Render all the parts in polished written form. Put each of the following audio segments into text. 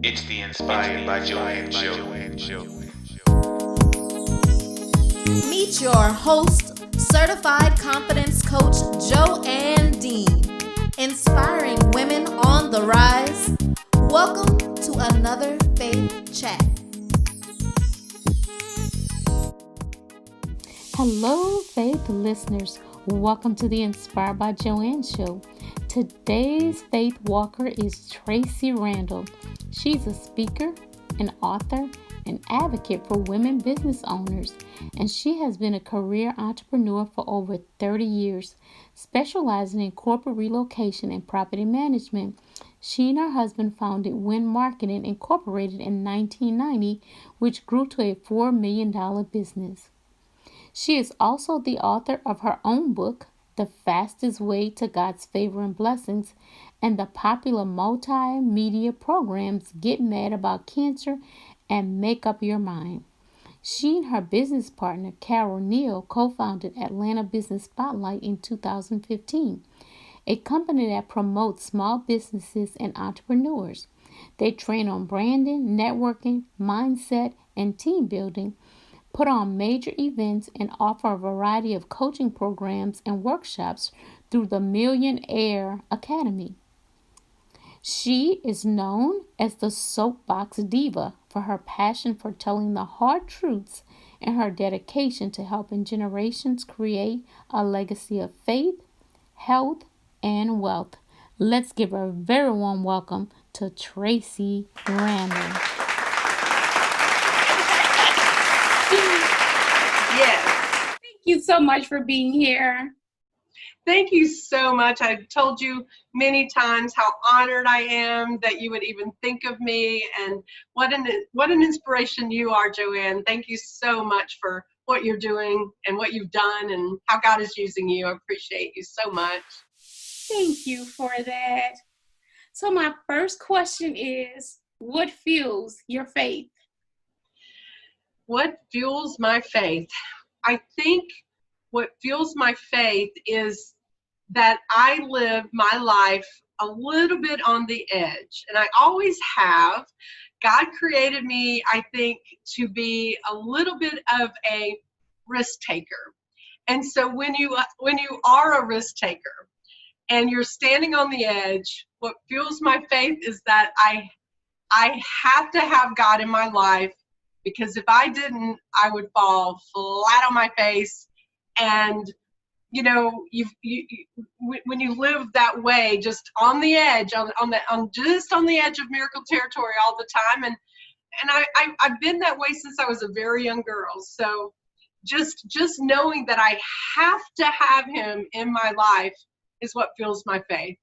It's the Inspired by Joanne show. Meet your host, certified confidence coach Joanne Dean, inspiring women on the rise. Welcome to another Faith Chat. Hello, Faith listeners. Welcome to the Inspired by Joanne show. Today's Faith Walker is Tracee Randall. She's a speaker, an author, an advocate for women business owners, and she has been a career entrepreneur for over 30 years, specializing in corporate relocation and property management. She and her husband founded Win Marketing Incorporated in 1990, which grew to a $4 million business. She is also the author of her own book, The Fastest Way to God's Favor and Blessings, and the popular multimedia programs Get Mad About Cancer and Make Up Your Mind. She and her business partner, Carol Neal, co-founded Atlanta Business Spotlight in 2015, a company that promotes small businesses and entrepreneurs. They train on branding, networking, mindset, and team building, put on major events, and offer a variety of coaching programs and workshops through the Millionaire Academy. She is known as the Soapbox Diva for her passion for telling the hard truths and her dedication to helping generations create a legacy of faith, health, and wealth. Let's give her a very warm welcome to Tracee Randall. Yes. Thank you so much for being here. Thank you so much. I've told you many times how honored I am that you would even think of me, and what an inspiration you are, Joanne. Thank you so much for what you're doing and what you've done and how God is using you. I appreciate you so much. Thank you for that. So my first question is, what fuels your faith? What fuels my faith? I think what fuels my faith is that I live my life a little bit on the edge, and I always have. God created me, I think, to be a little bit of a risk taker. And so when you are a risk taker and you're standing on the edge, what fuels my faith is that I have to have God in my life, because if I didn't, I would fall flat on my face. And when you live that way, just on the edge, just on the edge of miracle territory all the time, and I've been that way since I was a very young girl. So just knowing that I have to have Him in my life is what fuels my faith.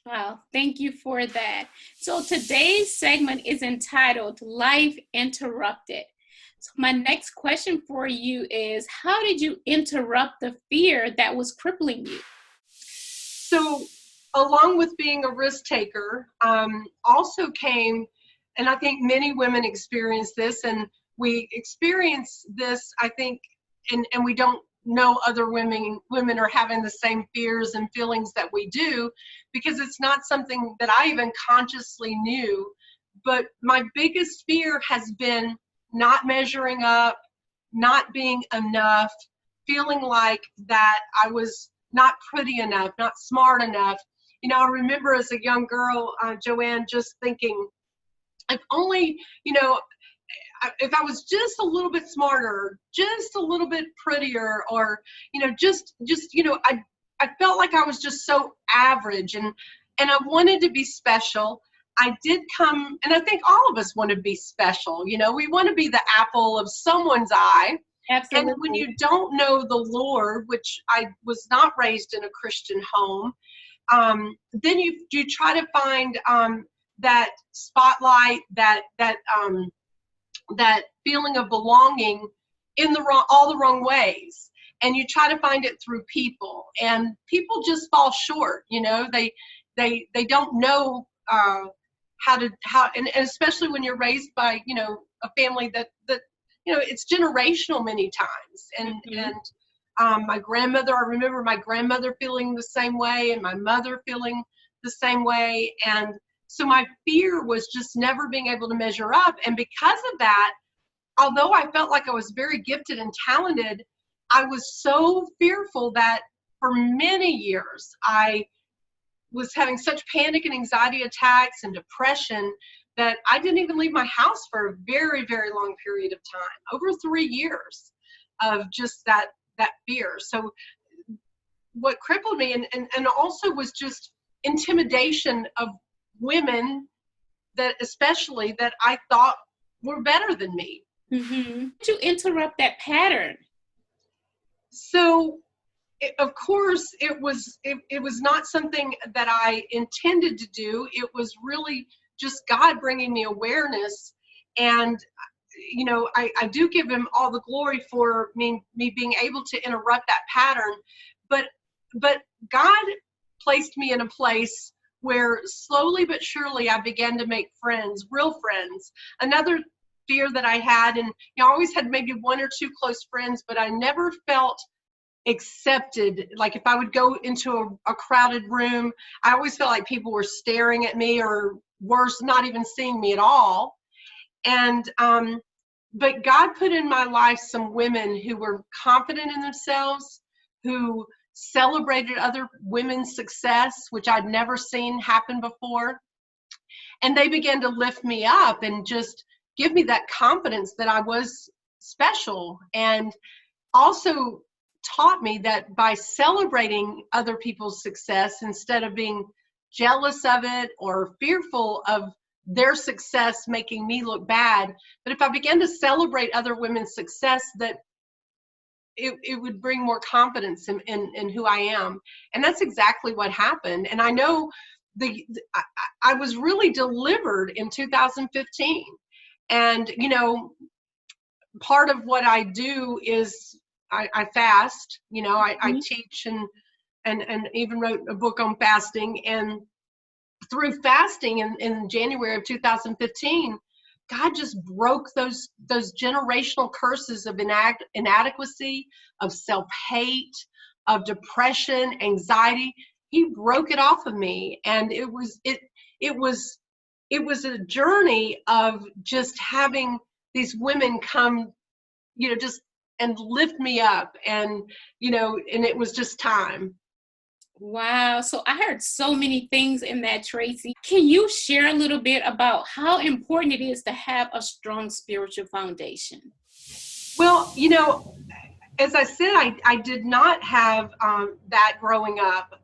Wow, thank you for that. So today's segment is entitled Life Interrupted. So my next question for you is, how did you interrupt the fear that was crippling you? So along with being a risk taker, also came, and I think many women experience this, and we experience this, I think, and we don't know other women are having the same fears and feelings that we do, because it's not something that I even consciously knew. But my biggest fear has been not measuring up, not being enough, feeling like that I was not pretty enough, not smart enough. I remember as a young girl, Joanne, just thinking, if only, if I was just a little bit smarter, just a little bit prettier, or, I felt like I was just so average, and I wanted to be special. I did come, and I think all of us want to be special. We want to be the apple of someone's eye. Absolutely. And when you don't know the Lord, which I was not raised in a Christian home, then you try to find that spotlight, that feeling of belonging in all the wrong ways. And you try to find it through people, and people just fall short. They don't know how, and especially when you're raised by, a family that it's generational many times. And my grandmother, I remember my grandmother feeling the same way, and my mother feeling the same way. And So my fear was just never being able to measure up. And because of that, although I felt like I was very gifted and talented, I was so fearful that for many years I was having such panic and anxiety attacks and depression that I didn't even leave my house for a very, very long period of time, over 3 years of just that fear. So what crippled me and also was just intimidation of women that especially that I thought were better than me. Mm-hmm. To interrupt that pattern. So of course it was not something that I intended to do. It was really just God bringing me awareness. And I do give him all the glory for me being able to interrupt that pattern, but God placed me in a place where slowly but surely I began to make friends, real friends. Another fear that I had, and I always had maybe 1 or 2 close friends, but I never felt accepted. Like if I would go into a crowded room, I always felt like people were staring at me, or worse, not even seeing me at all. And but God put in my life some women who were confident in themselves, who celebrated other women's success, which I'd never seen happen before. And they began to lift me up and just give me that confidence that I was special, and also taught me that by celebrating other people's success instead of being jealous of it or fearful of their success making me look bad, but if I began to celebrate other women's success, that it would bring more confidence in who I am. And that's exactly what happened. And I know I was really delivered in 2015. And, part of what I do is I fast, I teach and even wrote a book on fasting. And through fasting in January of 2015, God just broke those generational curses of inadequacy, of self-hate, of depression, anxiety. He broke it off of me. And it was a journey of just having these women come, just and lift me up, and and it was just time. Wow. So I heard so many things in that, Tracee. Can you share a little bit about how important it is to have a strong spiritual foundation? Well, as I said, I did not have that growing up.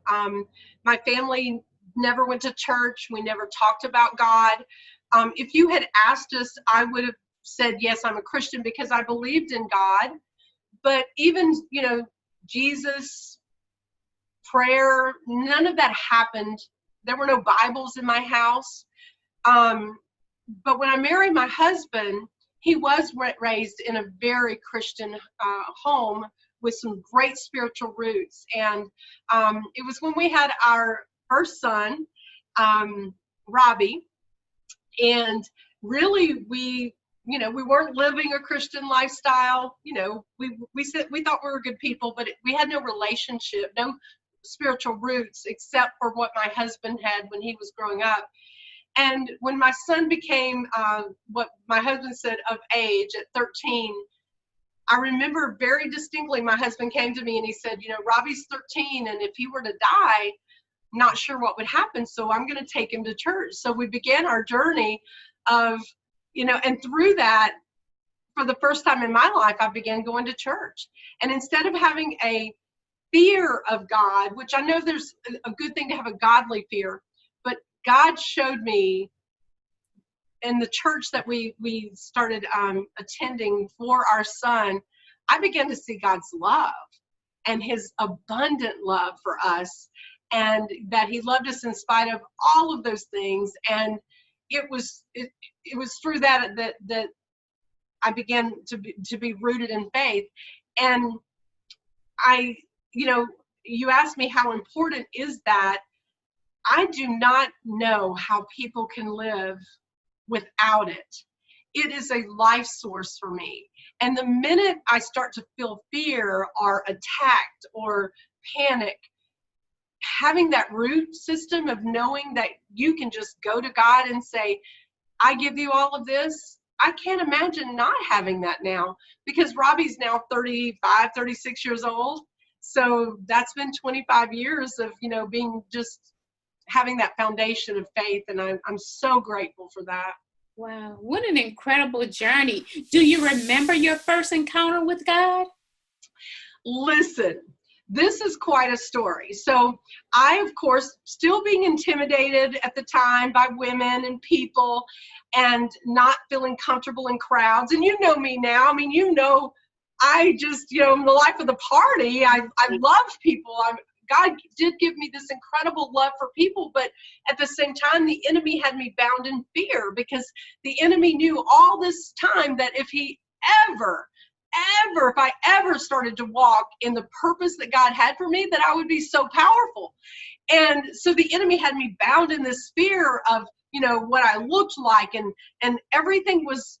My family never went to church. We never talked about God. If you had asked us, I would have said, yes, I'm a Christian because I believed in God. But even, Jesus, prayer, none of that happened. There were no Bibles in my house. But when I married my husband, he was raised in a very Christian home with some great spiritual roots. And it was when we had our first son, Robbie, and really we weren't living a Christian lifestyle. We said we thought we were good people, but we had no relationship, no spiritual roots, except for what my husband had when he was growing up. And when my son became what my husband said of age at 13, I remember very distinctly my husband came to me and he said, Robbie's 13, and if he were to die, I'm not sure what would happen, so I'm going to take him to church. So we began our journey of, and through that, for the first time in my life, I began going to church. And instead of having a fear of God, which I know there's a good thing to have a godly fear, but God showed me in the church that we started attending for our son, I began to see God's love and his abundant love for us, and that he loved us in spite of all of those things. And it was through that I began to be rooted in faith. And you asked me how important is that. I do not know how people can live without it. It is a life source for me. And the minute I start to feel fear or attacked or panic, having that root system of knowing that you can just go to God and say, I give you all of this. I can't imagine not having that now, because Robbie's now 35, 36 years old. So that's been 25 years of, being just having that foundation of faith. And I'm so grateful for that. Wow, what an incredible journey. Do you remember your first encounter with God? Listen, this is quite a story. So I, of course, still being intimidated at the time by women and people and not feeling comfortable in crowds. And you know me now. I mean, I just, I'm the life of the party. I love people. God did give me this incredible love for people, but at the same time, the enemy had me bound in fear, because the enemy knew all this time that if I ever started to walk in the purpose that God had for me, that I would be so powerful. And so the enemy had me bound in this fear of, what I looked like, and everything was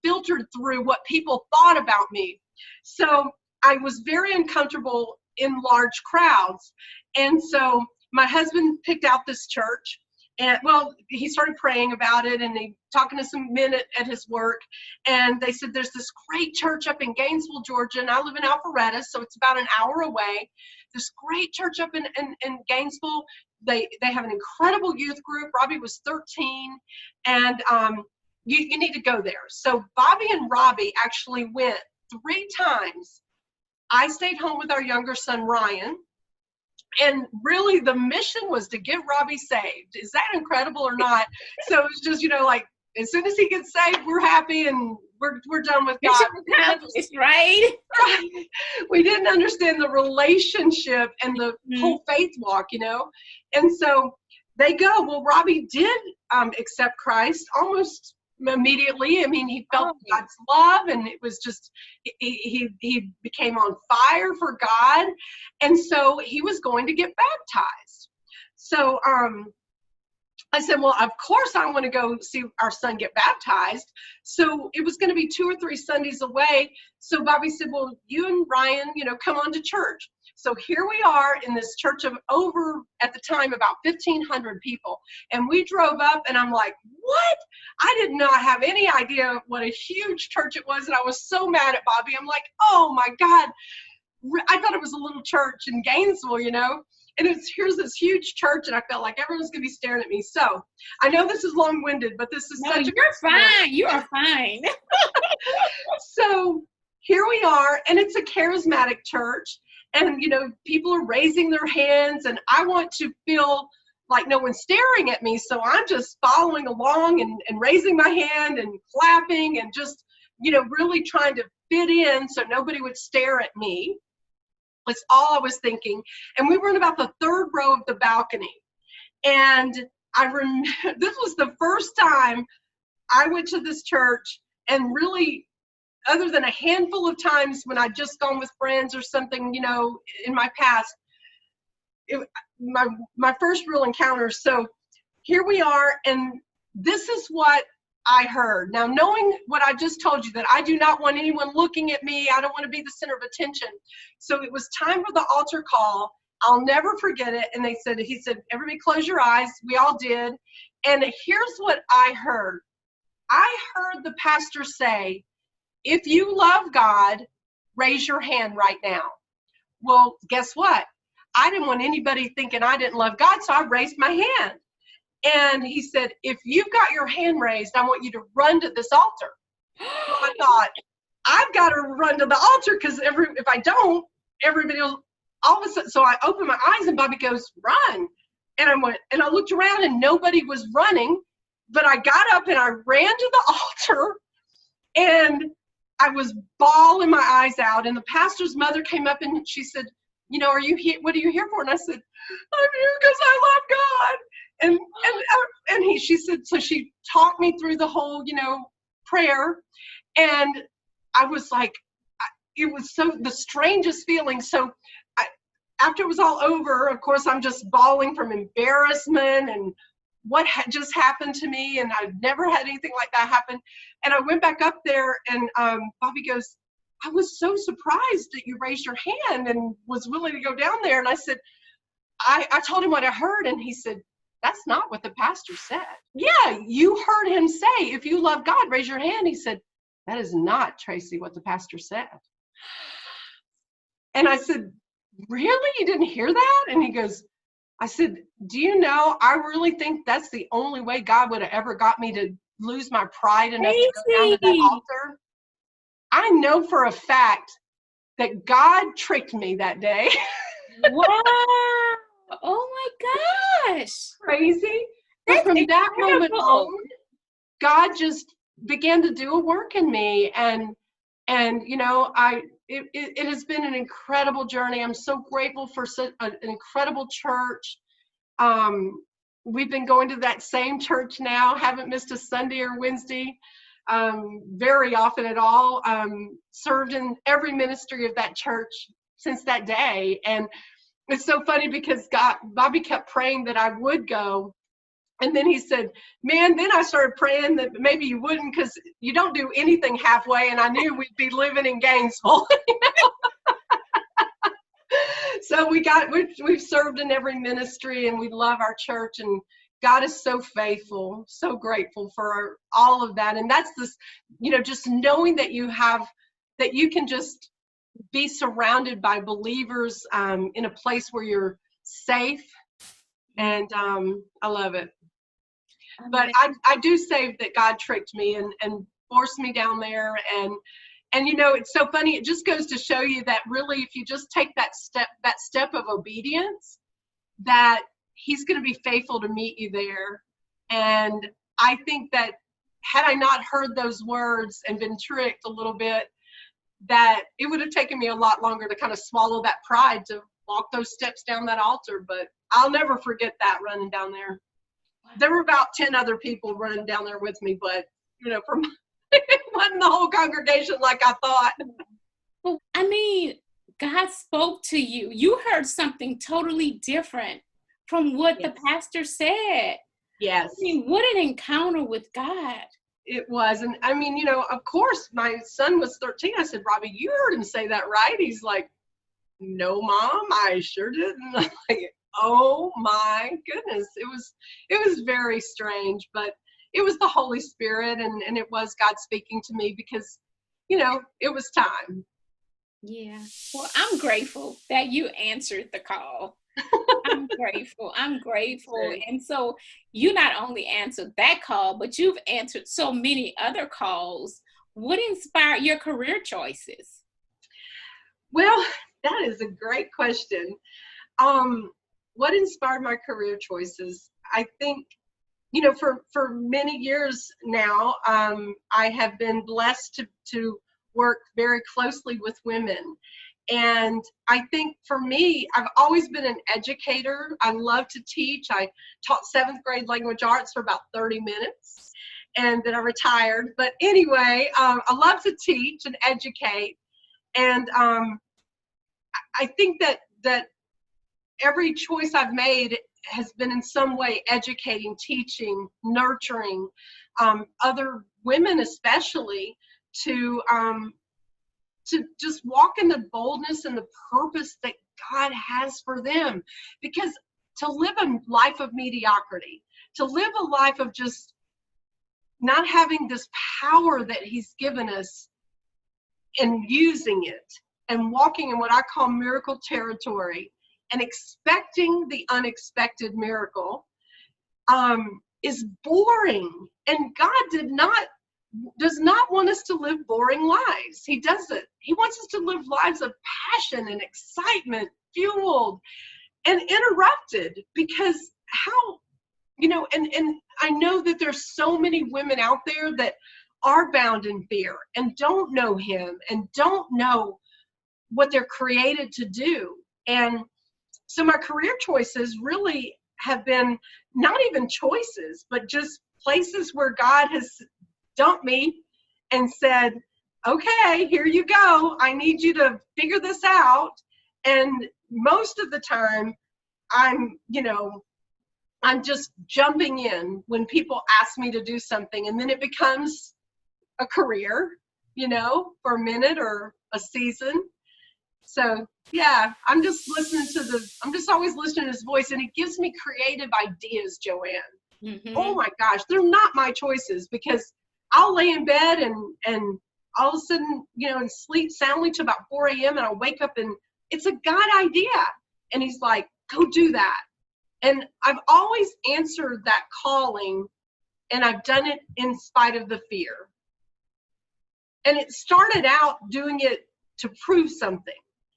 filtered through what people thought about me. So I was very uncomfortable in large crowds. And so my husband picked out this church, and he started praying about it, and he talking to some men at his work, and they said, there's this great church up in Gainesville, Georgia, and I live in Alpharetta, so it's about an hour away. This great church up in Gainesville. They have an incredible youth group. Robbie was 13, and you need to go there. So Bobby and Robbie actually went 3 times. I stayed home with our younger son, Ryan. And really the mission was to get Robbie saved. Is that incredible or not? So it's just, as soon as he gets saved, we're happy and we're done with God. It's right. We didn't understand the relationship and the whole faith walk, And so they go. Well, Robbie did accept Christ almost immediately. I mean, he felt God's love, and it was just, he became on fire for God. And so he was going to get baptized. So I said, well, of course I want to go see our son get baptized. So it was going to be 2 or 3 Sundays away. So Bobby said, well, you and Ryan, come on to church. So here we are in this church of over, at the time, about 1,500 people. And we drove up, and I'm like, what? I did not have any idea what a huge church it was. And I was so mad at Bobby. I'm like, oh my God. I thought it was a little church in Gainesville, And here's this huge church, and I felt like everyone's going to be staring at me. So I know this is long-winded, but this is such a... You're fine. You are fine. So here we are, and it's a charismatic church. And, people are raising their hands, and I want to feel like no one's staring at me. So I'm just following along and raising my hand and clapping and just, really trying to fit in so nobody would stare at me. That's all I was thinking. And we were in about the 3rd row of the balcony. And I remember this was the first time I went to this church, and really, other than a handful of times when I'd just gone with friends or something, in my past, my first real encounter. So here we are, and this is what I heard. Now, knowing what I just told you, that I do not want anyone looking at me, I don't want to be the center of attention. So it was time for the altar call. I'll never forget it. And he said, everybody close your eyes. We all did. And here's what I heard. I heard the pastor say, if you love God, raise your hand right now. Well, guess what? I didn't want anybody thinking I didn't love God, so I raised my hand. And he said, if you've got your hand raised, I want you to run to this altar. Well, I thought, I've got to run to the altar, because if I don't, everybody will, all of a sudden, so I opened my eyes, and Bobby goes, run. And I looked around, and nobody was running, but I got up and I ran to the altar, and I was bawling my eyes out, and the pastor's mother came up and she said, are you here? What are you here for? And I said, I'm here because I love God. And she said, so she talked me through the whole, prayer. And I was like, it was the strangest feeling. So after it was all over, of course, I'm just bawling from embarrassment and what just happened to me, and I've never had anything like that happen. And I went back up there, and Bobby goes, I was so surprised that you raised your hand and was willing to go down there. And I said, I told him what I heard, and he said, that's not what the pastor said. Yeah, you heard him say, if you love God, raise your hand. He said, that is not, Tracee, what the pastor said. And I said, really? You didn't hear that? And he goes, I said, do you know, I really think that's the only way God would have ever got me to lose my pride enough to go down to that altar. I know for a fact that God tricked me that day. Wow. Oh my gosh. Crazy. That's But from that moment incredible. on, God just began to do a work in me. And you know, it has been an incredible journey. I'm so grateful for such an incredible church. We've been going to that same church now, haven't missed a Sunday or Wednesday very often at all. Served in every ministry of that church since that day. And it's so funny because Bobby kept praying that I would go. And then he said, man, then I started praying that maybe you wouldn't, because you don't do anything halfway. And I knew we'd be living in Gainesville. So we've served in every ministry, and we love our church, and God is so faithful, so grateful for all of that. And that's this, you know, just knowing that you can just be surrounded by believers in a place where you're safe. And I love it. But I do say that God tricked me and forced me down there. And you know, it's so funny. It just goes to show you that really, if you just take that step of obedience, that He's going to be faithful to meet you there. And I think that had I not heard those words and been tricked a little bit, that it would have taken me a lot longer to kind of swallow that pride to walk those steps down that altar. But I'll never forget that, running down there. There were about 10 other people running down there with me, but you know, it wasn't the whole congregation like I thought. Well, I mean, God spoke to you. You heard something totally different from what the pastor said. Yes. I mean, what an encounter with God. It was. And I mean, you know, of course, my son was 13. I said, Robbie, you heard him say that, right? He's like, no, Mom, I sure didn't. I'm like, oh my goodness. It was very strange, but it was the Holy Spirit, and it was God speaking to me, because, you know, it was time. Yeah. Well, I'm grateful that you answered the call. I'm grateful. I'm grateful. And so you not only answered that call, but you've answered so many other calls. What inspired your career choices? Well, that is a great question. What inspired my career choices? I think, you know, for many years now, I have been blessed to work very closely with women. And I think for me, I've always been an educator. I love to teach. I taught 7th grade language arts for about 30 minutes, and then I retired. But anyway, I love to teach and educate. And I think that every choice I've made has been in some way educating, teaching, nurturing other women, especially to just walk in the boldness and the purpose that God has for them. Because to live a life of mediocrity, to live a life of just not having this power that He's given us and using it and walking in what I call miracle territory and expecting the unexpected miracle is boring. And God does not want us to live boring lives. He doesn't. He wants us to live lives of passion and excitement, fueled and interrupted. Because how, you know, and I know that there's so many women out there that are bound in fear and don't know Him and don't know what they're created to do. And so my career choices really have been not even choices, but just places where God has dumped me and said, okay, here you go. I need you to figure this out. And most of the time I'm just jumping in when people ask me to do something, and then it becomes a career, you know, for a minute or a season. So yeah, I'm just always listening to his voice, and it gives me creative ideas, Joanne. Oh my gosh, they're not my choices, because I'll lay in bed and all of a sudden, and sleep soundly till about 4 a.m. and I'll wake up and it's a God idea. And he's like, go do that. And I've always answered that calling, and I've done it in spite of the fear. And it started out doing it to prove something,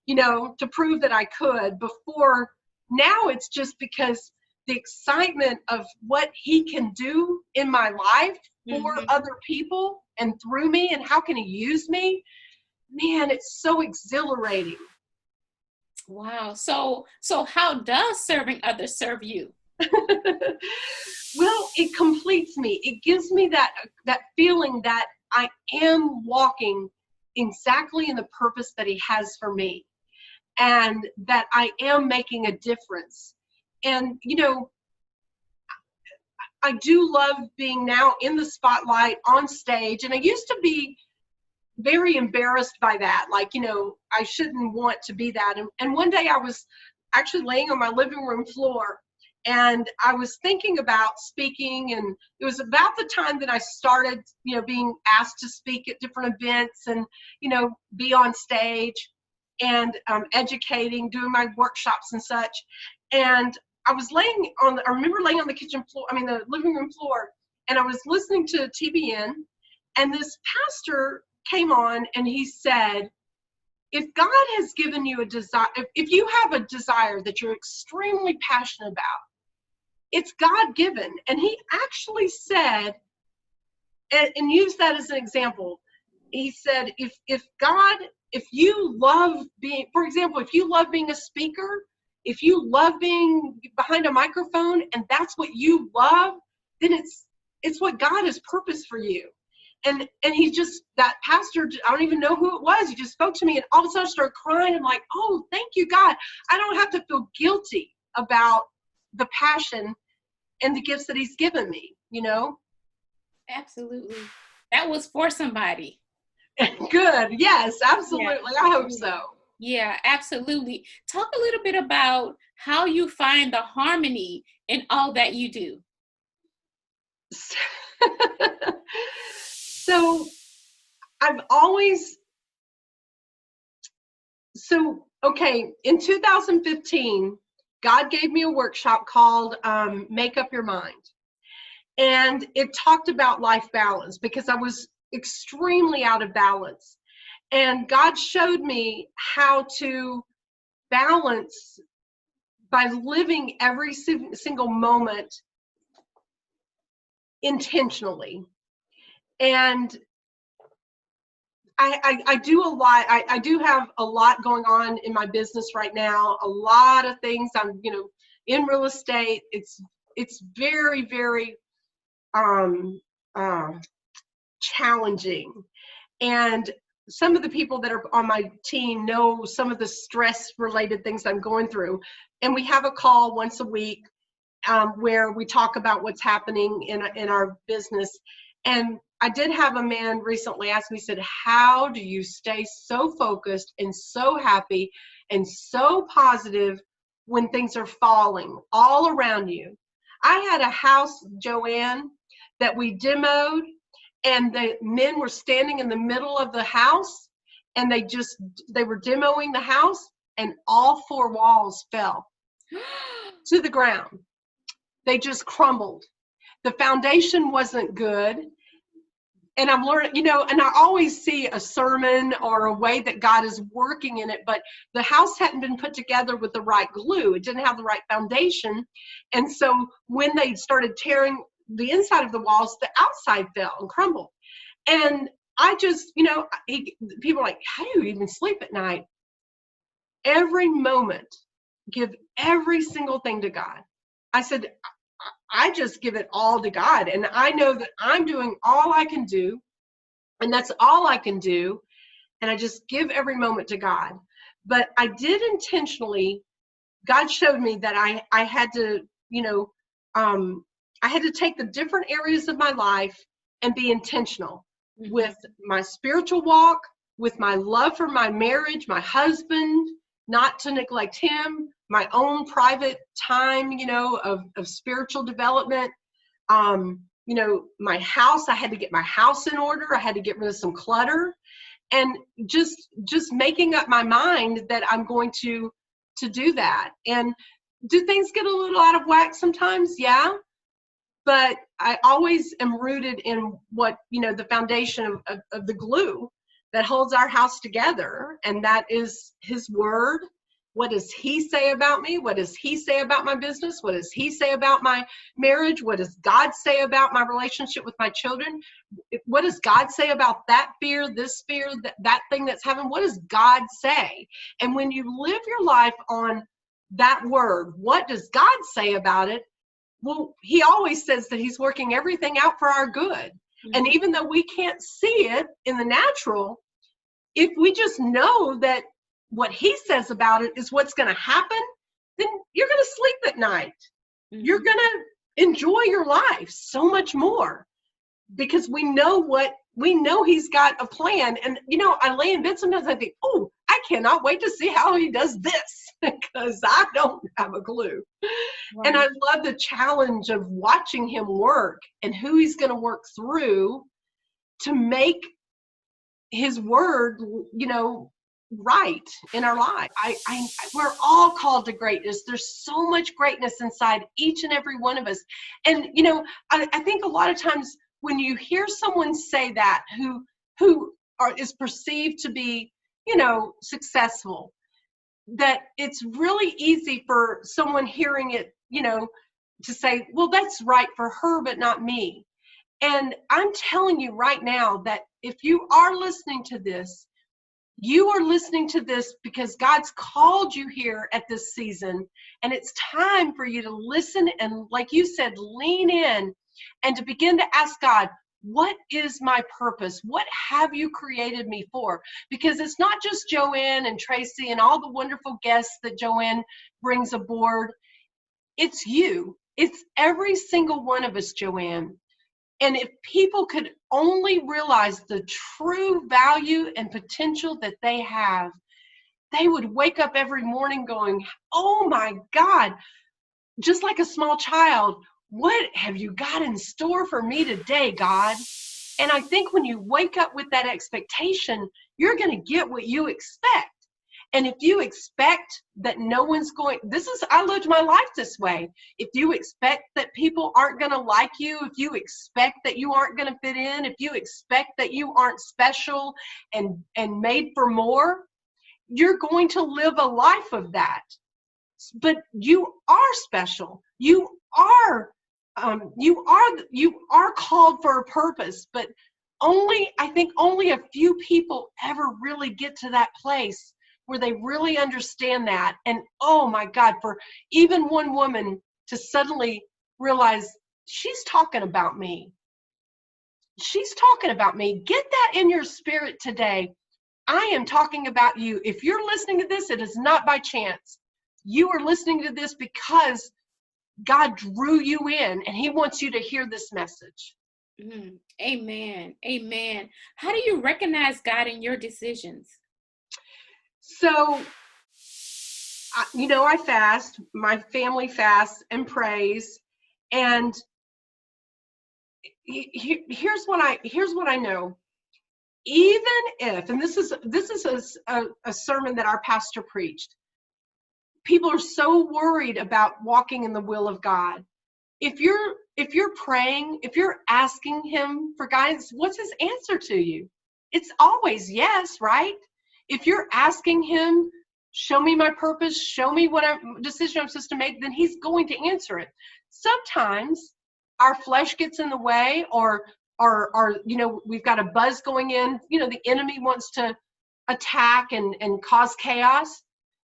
to prove that I could before. Now it's just because the excitement of what he can do in my life for other people and through me, and how can he use me, man, it's so exhilarating. Wow. So how does serving others serve you? Well, it completes me. It gives me that feeling that I am walking exactly in the purpose that he has for me, and that I am making a difference. And, I do love being now in the spotlight on stage. And I used to be very embarrassed by that. Like, I shouldn't want to be that. And one day I was actually laying on my living room floor, and I was thinking about speaking. And it was about the time that I started, being asked to speak at different events and, be on stage and educating, doing my workshops and such. And I remember laying on the the living room floor, and I was listening to TBN, and this pastor came on and he said, if God has given you a desire, if you have a desire that you're extremely passionate about, it's God given. And he actually said, and used that as an example. He said, if you love being, for example, if you love being a speaker, if you love being behind a microphone and that's what you love, then it's what God has purposed for you. And he just, that pastor, I don't even know who it was, he just spoke to me, and all of a sudden I started crying. I'm like, oh, thank you, God. I don't have to feel guilty about the passion and the gifts that he's given me, Absolutely. That was for somebody. Good. Yes, absolutely. Yeah. I hope so. Yeah, absolutely. Talk a little bit about how you find the harmony in all that you do. So in 2015, God gave me a workshop called Make Up Your Mind. And it talked about life balance, because I was extremely out of balance. And God showed me how to balance by living every single moment intentionally. And I do a lot. I do have a lot going on in my business right now. A lot of things. I'm, in real estate. It's very, very challenging. And some of the people that are on my team know some of the stress related things I'm going through. And we have a call once a week where we talk about what's happening in our business. And I did have a man recently ask me, said, how do you stay so focused and so happy and so positive when things are falling all around you? I had a house, Joanne, that we demoed, and the men were standing in the middle of the house, and they were demoing the house, and all 4 walls fell to the ground. They just crumbled. The foundation wasn't good. And I'm learning, and I always see a sermon or a way that God is working in it, but the house hadn't been put together with the right glue. It didn't have the right foundation. And so when they started tearing the inside of the walls, the outside fell and crumbled. And I just, people are like, how do you even sleep at night? Every moment, give every single thing to God. I said, I just give it all to God. And I know that I'm doing all I can do, and that's all I can do. And I just give every moment to God. But I did intentionally, God showed me that I had to, I had to take the different areas of my life and be intentional with my spiritual walk, with my love for my marriage, my husband, not to neglect him, my own private time, of spiritual development. My house, I had to get my house in order. I had to get rid of some clutter, and just making up my mind that I'm going to do that. And do things get a little out of whack sometimes? Yeah. But I always am rooted in what, the foundation of the glue that holds our house together. And that is his word. What does he say about me? What does he say about my business? What does he say about my marriage? What does God say about my relationship with my children? What does God say about that fear, this fear, that thing that's happening? What does God say? And when you live your life on that word, what does God say about it? Well, he always says that he's working everything out for our good. Mm-hmm. And even though we can't see it in the natural, if we just know that what he says about it is what's going to happen, then you're going to sleep at night. Mm-hmm. You're going to enjoy your life so much more, because we know he's got a plan. And, I lay in bed sometimes, I think, oh, I cannot wait to see how he does this, because I don't have a clue. Right. And I love the challenge of watching him work and who he's going to work through to make his word, right in our life. We're all called to greatness. There's so much greatness inside each and every one of us. And, I think a lot of times when you hear someone say that who is perceived to be, successful, that it's really easy for someone hearing it, to say, well, that's right for her, but not me. And I'm telling you right now that if you are listening to this, you are listening to this because God's called you here at this season, and it's time for you to listen and, like you said, lean in and to begin to ask God, what is my purpose? What have you created me for? Because it's not just Joanne and Tracee and all the wonderful guests that Joanne brings aboard. It's you. It's every single one of us, Joanne. And if people could only realize the true value and potential that they have, they would wake up every morning going, oh my God, just like a small child, what have you got in store for me today, God? And I think when you wake up with that expectation, you're going to get what you expect. And if you expect that no one's I lived my life this way. If you expect that people aren't going to like you, if you expect that you aren't going to fit in, if you expect that you aren't special and made for more, you're going to live a life of that. But you are special. You are called for a purpose, but I think only a few people ever really get to that place where they really understand that. And oh my God, for even one woman to suddenly realize she's talking about me. She's talking about me. Get that in your spirit today. I am talking about you. If you're listening to this, it is not by chance. You are listening to this because God drew you in and he wants you to hear this message. Amen. Amen. How do you recognize God in your decisions? So, I fast, my family fasts and prays. And here's what I know. Even if, and this is a sermon that our pastor preached, people are so worried about walking in the will of God. If you're praying, if you're asking him for guidance, what's his answer to you? It's always yes, right? If you're asking him, show me my purpose, show me what decision I'm supposed to make, then he's going to answer it. Sometimes our flesh gets in the way, or we've got a buzz going in, the enemy wants to attack and cause chaos.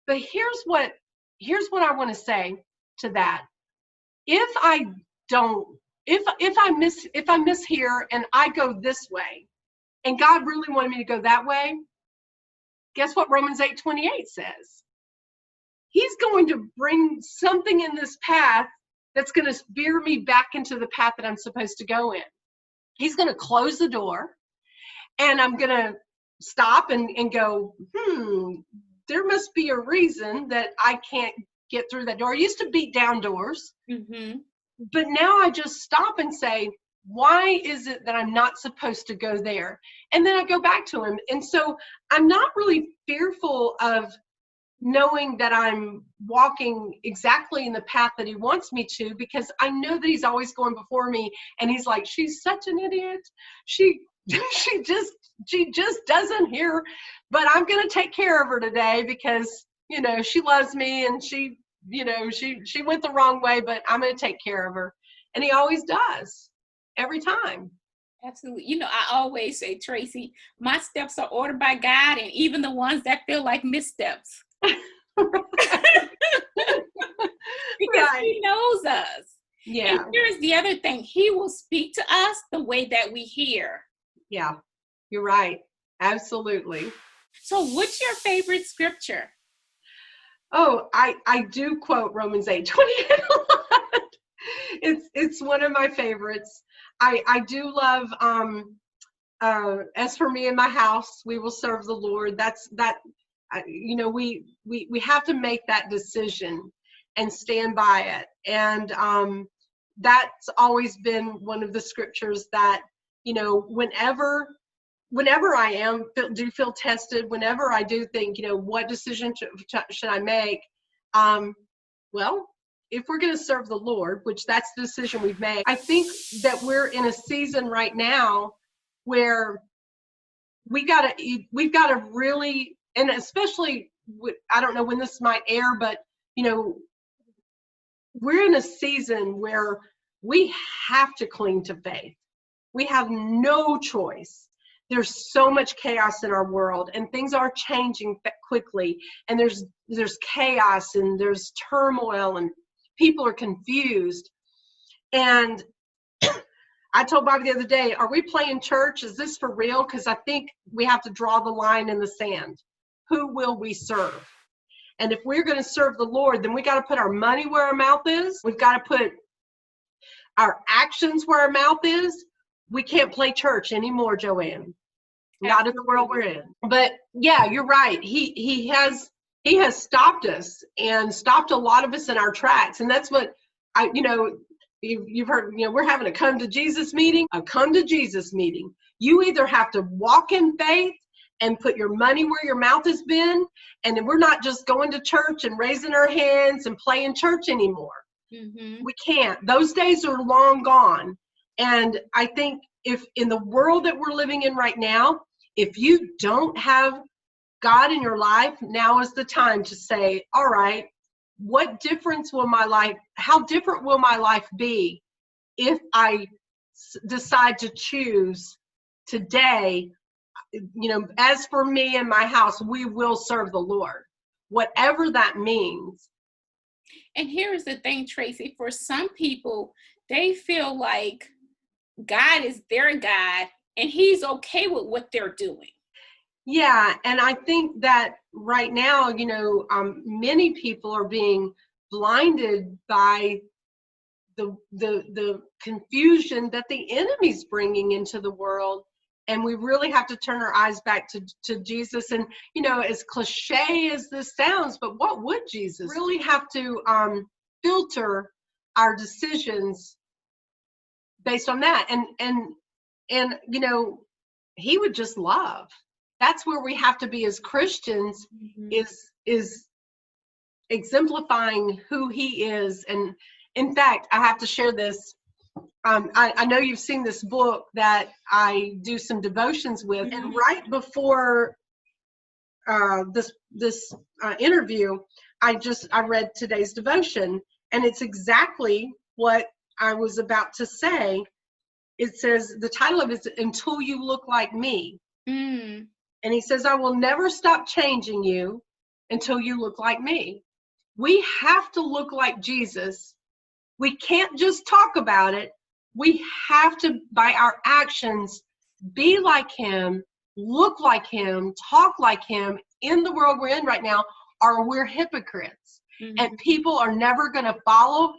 But here's what I want to say to that. If I miss here and I go this way, and God really wanted me to go that way, guess what Romans 8:28 says? He's going to bring something in this path that's going to veer me back into the path that I'm supposed to go in. He's going to close the door, and I'm going to stop and go, there must be a reason that I can't get through that door. I used to beat down doors, but now I just stop and say, why is it that I'm not supposed to go there? And then I go back to him. And so I'm not really fearful of knowing that I'm walking exactly in the path that he wants me to, because I know that he's always going before me. And he's like, she's such an idiot. She just doesn't hear, but I'm going to take care of her today because, she loves me, and she went the wrong way, but I'm going to take care of her. And he always does, every time. Absolutely. I always say, Tracee, my steps are ordered by God, and even the ones that feel like missteps. Because he knows us. Yeah. And here's the other thing. He will speak to us the way that we hear. Yeah, you're right. Absolutely. So what's your favorite scripture? Oh, I do quote Romans 8:28 a lot. It's one of my favorites. I do love, as for me and my house, we will serve the Lord. We have to make that decision and stand by it. And that's always been one of the scriptures that, whenever I do feel tested, whenever I do think, what decision should I make? Well, if we're going to serve the Lord, which that's the decision we've made, I think that we're in a season right now where we've got to really, and especially, I don't know when this might air, but, we're in a season where we have to cling to faith. We have no choice. There's so much chaos in our world, and things are changing quickly, and there's chaos, and there's turmoil, and people are confused. And I told Bobby the other day, are we playing church? Is this for real? Because I think we have to draw the line in the sand. Who will we serve? And if we're going to serve the Lord, then we got to put our money where our mouth is. We've got to put our actions where our mouth is. We can't play church anymore, Joanne. Not in the world we're in. But yeah, you're right. He has stopped us and stopped a lot of us in our tracks. And that's what you've heard, we're having a come to Jesus meeting. A come to Jesus meeting. You either have to walk in faith and put your money where your mouth has been. And we're not just going to church and raising our hands and playing church anymore. We can't. Those days are long gone. And I think if in the world that we're living in right now, if you don't have God in your life, now is the time to say, all right, how different will my life be if I decide to choose today, as for me and my house, we will serve the Lord, whatever that means. And here's the thing, Tracee, for some people, they feel like God is their God and he's okay with what they're doing. Yeah, and I think that right now, many people are being blinded by the confusion that the enemy's bringing into the world. And we really have to turn our eyes back to Jesus. And, as cliche as this sounds, but what would Jesus really have to filter our decisions based on that? And he would just love. That's where we have to be as Christians, is exemplifying who he is. And in fact, I have to share this. I know you've seen this book that I do some devotions with, and right before this interview, I read today's devotion, and it's exactly what I was about to say. It says, the title of it is "Until You Look Like Me," and he says, "I will never stop changing you until you look like me." We have to look like Jesus. We can't just talk about it. We have to, by our actions, be like him, look like him, talk like him in the world we're in right now, or we're hypocrites. And people are never going to follow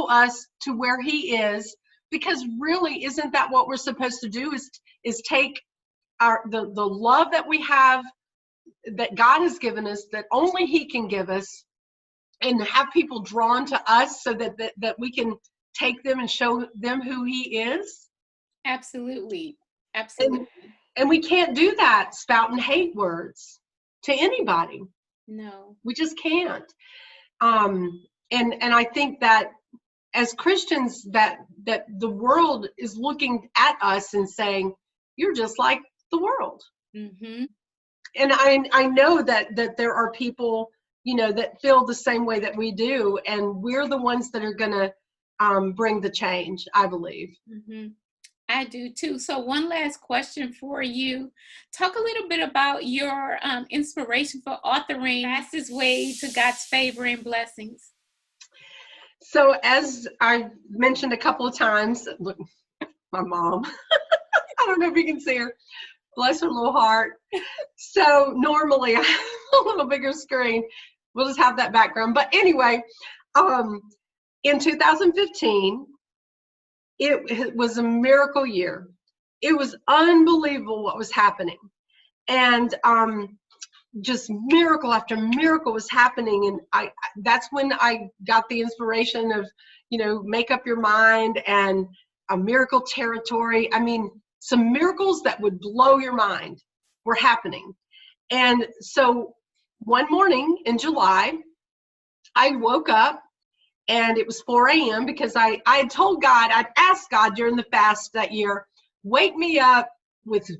us to where he is, because really, isn't that what we're supposed to do, is take the love that we have, that God has given us, that only He can give us, and have people drawn to us so that we can take them and show them who He is. Absolutely. Absolutely. And we can't do that spouting hate words to anybody. No. We just can't. And I think that as Christians, that the world is looking at us and saying, you're just like the world. Mm-hmm. And I know that there are people, that feel the same way that we do, and we're the ones that are going to bring the change, I believe. Mm-hmm. I do too. So one last question for you. Talk a little bit about your inspiration for authoring Fastest Way to God's Favor and Blessings. So as I mentioned a couple of times, look, my mom, I don't know if you can see her, bless her little heart. So normally I have a little bigger screen. We'll just have that background. But anyway, in 2015, it was a miracle year. It was unbelievable what was happening. And just miracle after miracle was happening. And that's when I got the inspiration of, make up your mind, and a miracle territory. I mean, some miracles that would blow your mind were happening. And so one morning in July, I woke up, and it was 4 a.m. because I had told God, I'd asked God during the fast that year, wake me up with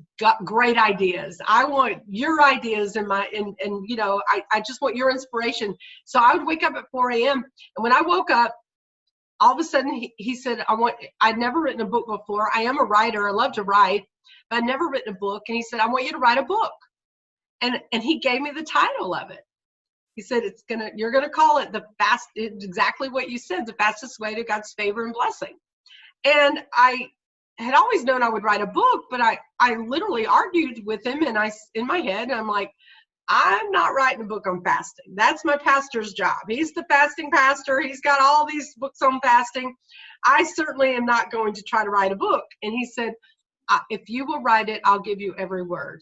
great ideas. I want your ideas and I just want your inspiration. So I would wake up at 4 a.m. And when I woke up, all of a sudden he said, I'd never written a book before. I am a writer. I love to write, but I'd never written a book. And he said, I want you to write a book. And he gave me the title of it. He said, you're gonna call it it's exactly what you said, the fastest way to God's favor and blessing. And I had always known I would write a book, but I literally argued with him, and in my head, I'm like, I'm not writing a book on fasting. That's my pastor's job. He's the fasting pastor. He's got all these books on fasting. I certainly am not going to try to write a book. And he said, if you will write it, I'll give you every word.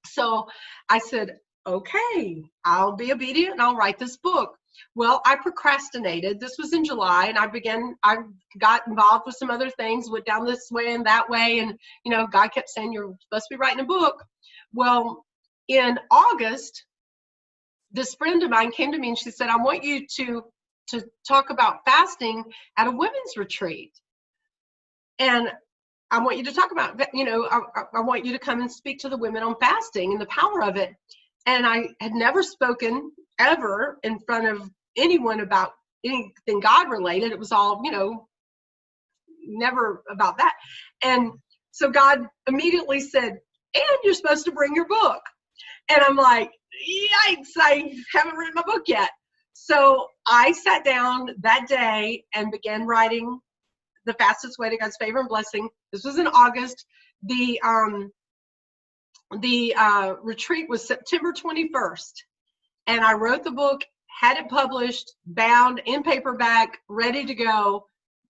So I said, okay, I'll be obedient and I'll write this book. Well, I procrastinated. This was in July, and I got involved with some other things, went down this way and that way. And, God kept saying, you're supposed to be writing a book. Well, in August, this friend of mine came to me and she said, I want you to talk about fasting at a women's retreat. And I want you to talk about, I want you to come and speak to the women on fasting and the power of it. And I had never spoken ever in front of anyone about anything God related. It was all, never about that. And so God immediately said, and you're supposed to bring your book. And I'm like, yikes, I haven't written my book yet. So I sat down that day and began writing The Fastest Way to God's Favor and Blessing. This was in August. The retreat was September 21st. And I wrote the book, had it published, bound in paperback, ready to go,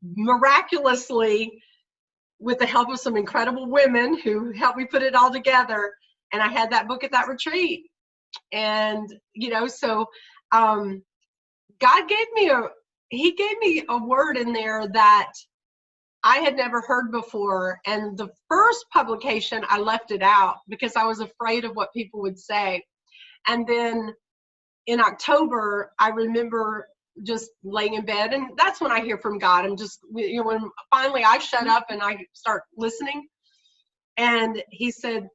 miraculously, with the help of some incredible women who helped me put it all together. And I had that book at that retreat. And, so God gave me a word in there that I had never heard before. And the first publication, I left it out because I was afraid of what people would say. And then in October, I remember just laying in bed, and that's when I hear from God. I'm just, when finally I shut up and I start listening. And he said,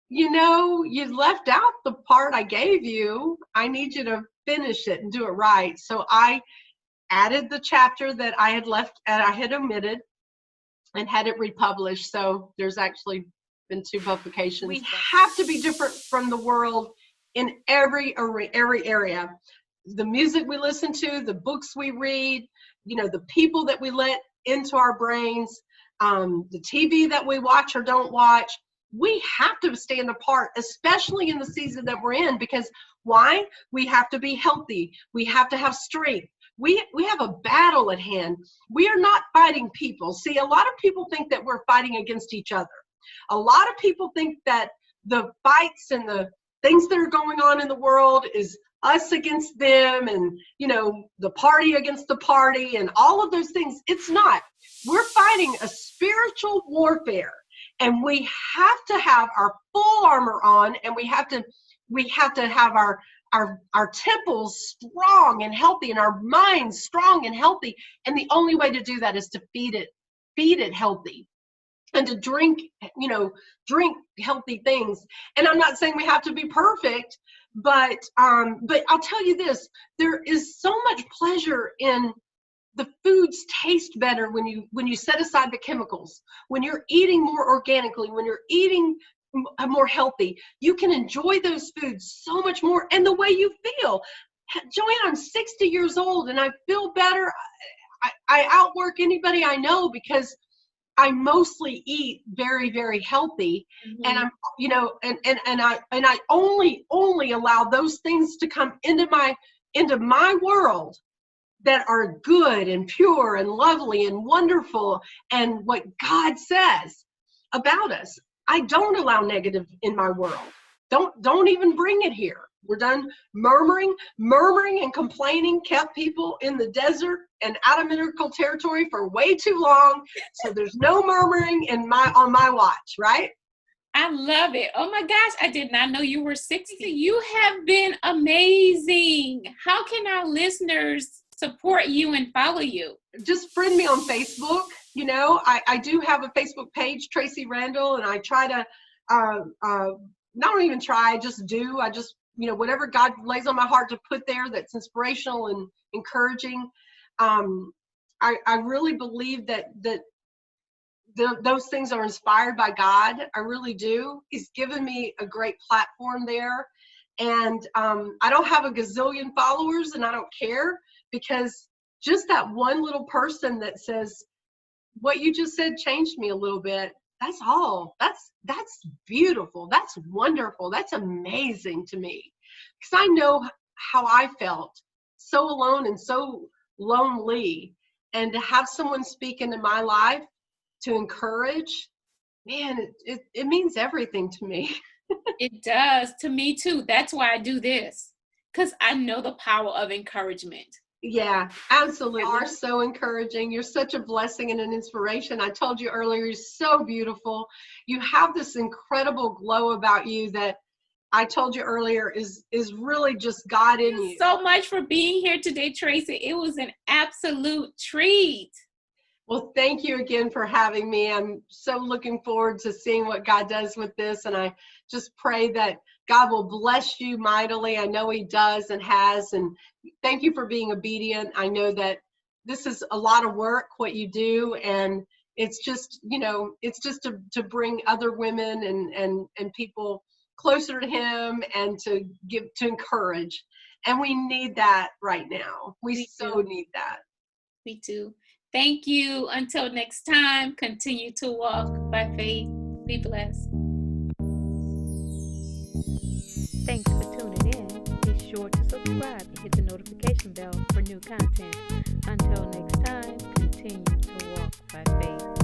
you left out the part I gave you. I need you to finish it and do it right. So I added the chapter that I had left and I had omitted and had it republished. So there's actually been 2 publications. We have to be different from the world in every area. The music we listen to, the books we read, the people that we let into our brains, the TV that we watch or don't watch. We have to stand apart, especially in the season that we're in, because why? We have to be healthy. We have to have strength. We have a battle at hand. We are not fighting people. See, a lot of people think that we're fighting against each other. A lot of people think that the fights and the things that are going on in the world is us against them, and the party against the party and all of those things. It's not. We're fighting a spiritual warfare, and we have to have our full armor on, and we have to have our temples strong and healthy, and our minds strong and healthy. And the only way to do that is to feed it healthy, and to drink healthy things. And I'm not saying we have to be perfect, but I'll tell you this: there is so much pleasure in the foods taste better when you set aside the chemicals, when you're eating more organically, when you're eating more healthy. You can enjoy those foods so much more, and the way you feel. Joanne, I'm 60 years old and I feel better. I outwork anybody I know because I mostly eat very, very healthy. And I'm, and I only allow those things to come into my world that are good and pure and lovely and wonderful, and what God says about us. I don't allow negative in my world. Don't even bring it here. We're done murmuring and complaining kept people in the desert and out of medical territory for way too long. So there's no murmuring on my watch, right? I love it. Oh my gosh, I did not know you were 60. You have been amazing. How can our listeners support you and follow you? Just friend me on Facebook. I do have a Facebook page, Tracee Randall, and I try to not even try, I just do. I just, whatever God lays on my heart to put there that's inspirational and encouraging. I really believe that those things are inspired by God. I really do. He's given me a great platform there. And I don't have a gazillion followers, and I don't care, because just that one little person that says, what you just said changed me a little bit. That's all. That's beautiful. That's wonderful. That's amazing to me, because I know how I felt, so alone and so lonely. And to have someone speak into my life to encourage, man, it means everything to me. It does to me too. That's why I do this, because I know the power of encouragement. Yeah, absolutely. You are so encouraging. You're such a blessing and an inspiration. I told you earlier, you're so beautiful. You have this incredible glow about you that I told you earlier is really just God in you. Thank you so much for being here today, Tracee. It was an absolute treat. Well, thank you again for having me. I'm so looking forward to seeing what God does with this. And I just pray that God will bless you mightily. I know he does and has. And thank you for being obedient. I know that this is a lot of work, what you do. And it's just, it's just to bring other women and people closer to him, and to encourage. And we need that right now. We so need that. Me too. Thank you. Until next time, continue to walk by faith. Be blessed. Thanks for tuning in. Be sure to subscribe and hit the notification bell for new content. Until next time, continue to walk by faith.